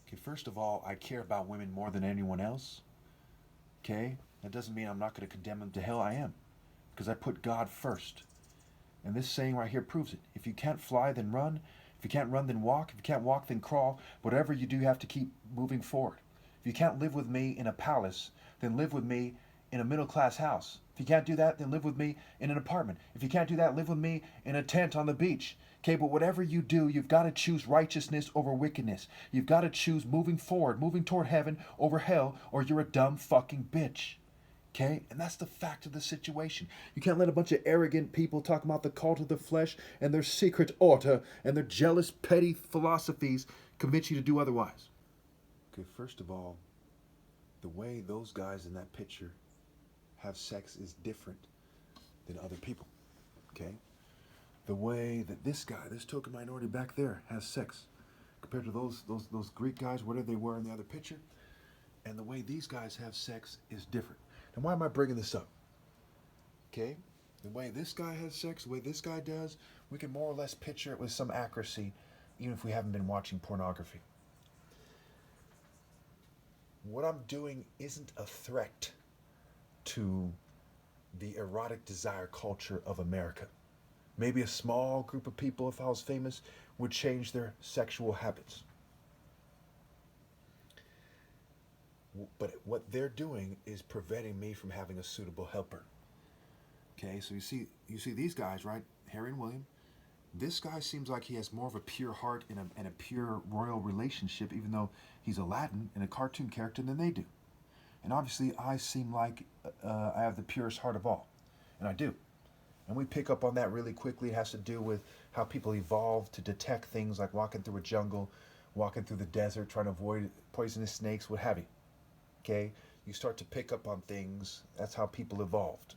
Okay, first of all, I care about women more than anyone else. Okay? That doesn't mean I'm not going to condemn them to hell. I am. Because I put God first. And this saying right here proves it. If you can't fly, then run. If you can't run, then walk. If you can't walk, then crawl. Whatever you do, you have to keep moving forward. If you can't live with me in a palace, then live with me in a middle class house. If you can't do that, then live with me in an apartment. If you can't do that, live with me in a tent on the beach. Okay, but whatever you do, you've got to choose righteousness over wickedness. You've got to choose moving forward, moving toward heaven over hell, or you're a dumb fucking bitch. Okay? And that's the fact of the situation. You can't let a bunch of arrogant people talk about the cult of the flesh and their secret order and their jealous, petty philosophies convince you to do otherwise. Okay, first of all, the way those guys in that picture have sex is different than other people. Okay? The way that this guy, this token minority back there, has sex compared to those Greek guys, whatever they were in the other picture, and the way these guys have sex is different. And why am I bringing this up? Okay? The way this guy has sex, the way this guy does, we can more or less picture it with some accuracy, even if we haven't been watching pornography. What I'm doing isn't a threat to the erotic desire culture of America. Maybe a small group of people, if I was famous, would change their sexual habits. But what they're doing is preventing me from having a suitable helper. Okay, so you see these guys, right? Harry and William. This guy seems like he has more of a pure heart and a pure royal relationship, even though he's Aladdin and a cartoon character, than they do. And obviously, I seem like I have the purest heart of all, and I do. And we pick up on that really quickly. It has to do with how people evolve to detect things like walking through a jungle, walking through the desert, trying to avoid poisonous snakes, what have you. Okay? You start to pick up on things. That's how people evolved.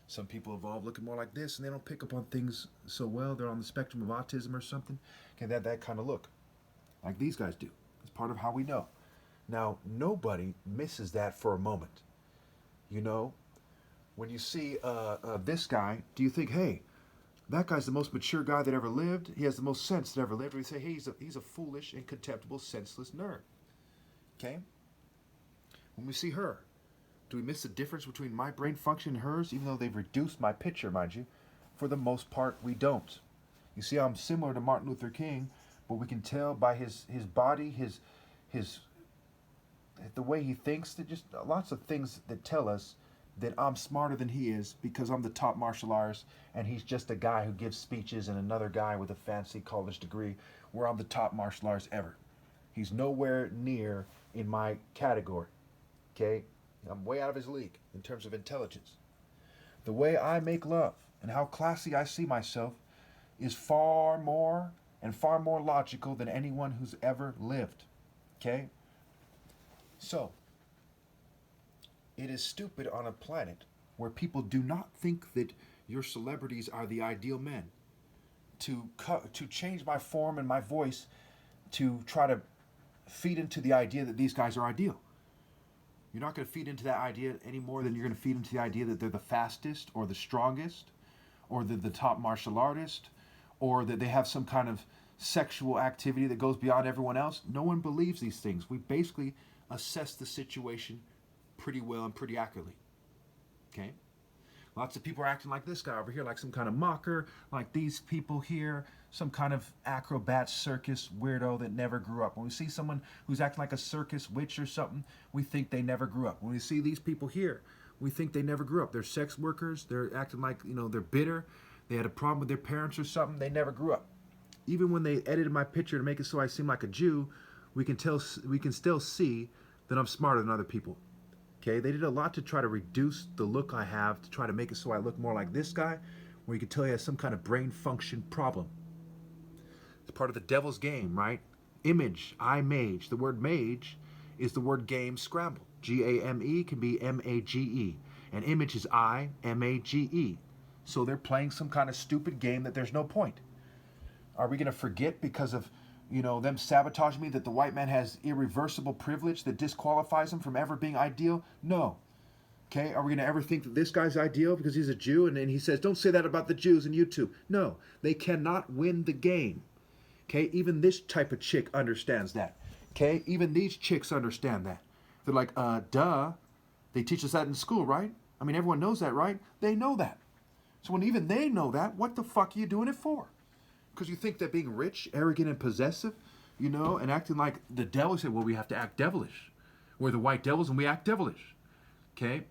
Some people evolve looking more like this, and they don't pick up on things so well. They're on the spectrum of autism or something. Okay, that kind of look, like these guys do. It's part of how we know. Now, nobody misses that for a moment. You know, when you see this guy, do you think, hey, that guy's the most mature guy that ever lived? He has the most sense that ever lived. Or you say, hey, he's a foolish and contemptible, senseless nerd. Okay? When we see her, do we miss the difference between my brain function and hers, even though they've reduced my picture, mind you? For the most part, we don't. You see, I'm similar to Martin Luther King, but we can tell by his body, his the way he thinks, that just lots of things that tell us that I'm smarter than he is because I'm the top martial artist and he's just a guy who gives speeches and another guy with a fancy college degree where I'm the top martial artist ever. He's nowhere near in my category. Okay? I'm way out of his league in terms of intelligence. The way I make love and how classy I see myself is far more and far more logical than anyone who's ever lived. Okay? So, it is stupid on a planet where people do not think that your celebrities are the ideal men to change my form and my voice to try to feed into the idea that these guys are ideal. You're not going to feed into that idea any more than you're going to feed into the idea that they're the fastest or the strongest or the top martial artist or that they have some kind of sexual activity that goes beyond everyone else. No one believes these things. We basically assess the situation pretty well and pretty accurately. Okay? Lots of people are acting like this guy over here, like some kind of mocker, like these people here, some kind of acrobat circus weirdo that never grew up. When we see someone who's acting like a circus witch or something, we think they never grew up. When we see these people here, we think they never grew up. They're sex workers. They're acting like, they're bitter. They had a problem with their parents or something. They never grew up. Even when they edited my picture to make it so I seem like a Jew, we can still see that I'm smarter than other people. Okay, they did a lot to try to reduce the look I have, to try to make it so I look more like this guy, where you can tell he has some kind of brain function problem. It's part of the devil's game, right? Image, I mage. The word mage is the word game scrambled. G-A-M-E can be M-A-G-E. And image is I-M-A-G-E. So they're playing some kind of stupid game that there's no point. Are we going to forget because of them sabotaging me that the white man has irreversible privilege that disqualifies him from ever being ideal? No. Okay, are we going to ever think that this guy's ideal because he's a Jew and then he says, don't say that about the Jews in YouTube? No, they cannot win the game. Okay, even this type of chick understands that. Okay, even these chicks understand that. They're like, duh. They teach us that in school, right? I mean, everyone knows that, right? They know that. So when even they know that, what the fuck are you doing it for? Because you think that being rich, arrogant, and possessive, you know, and acting like the devil, say, well, we have to act devilish. We're the white devils and we act devilish. Okay?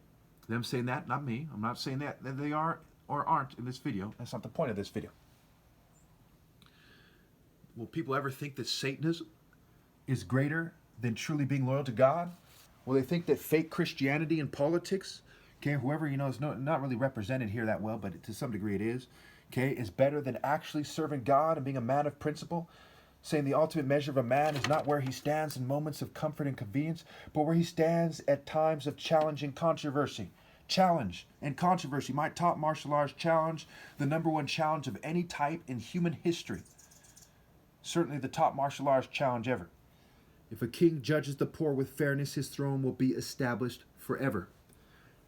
Them saying that, not me. I'm not saying that they are or aren't in this video. That's not the point of this video. Will people ever think that Satanism is greater than truly being loyal to God? Will they think that fake Christianity and politics, okay, whoever, you know, is not really represented here that well, but to some degree it is, okay, is better than actually serving God and being a man of principle? Saying the ultimate measure of a man is not where he stands in moments of comfort and convenience, but where he stands at times of challenge and controversy. Challenge and controversy. My top martial arts challenge, the #1 challenge of any type in human history. Certainly the top martial arts challenge ever. If a king judges the poor with fairness, his throne will be established forever.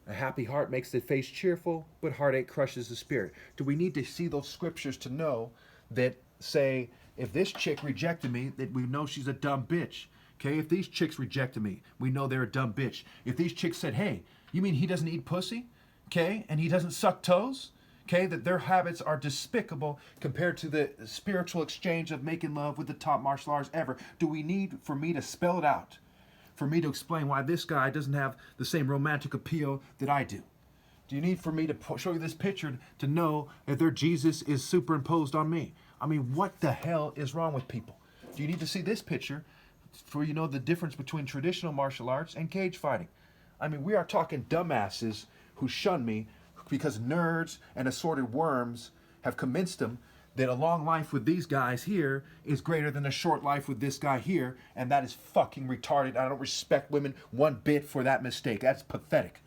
A happy heart makes the face cheerful, but heartache crushes the spirit. Do we need to see those scriptures to know that, say, if this chick rejected me, that we know she's a dumb bitch? Okay, if these chicks rejected me, we know they're a dumb bitch. If these chicks said, hey, you mean he doesn't eat pussy? Okay, and he doesn't suck toes? Okay, that their habits are despicable compared to the spiritual exchange of making love with the top martial arts ever. Do we need for me to spell it out? For me to explain why this guy doesn't have the same romantic appeal that I do? Do you need for me to show you this picture to know that their Jesus is superimposed on me? I mean, what the hell is wrong with people? Do you need to see this picture for you know the difference between traditional martial arts and cage fighting? I mean, we are talking dumbasses who shun me because nerds and assorted worms have convinced them that a long life with these guys here is greater than a short life with this guy here, and that is fucking retarded. I don't respect women one bit for that mistake. That's pathetic.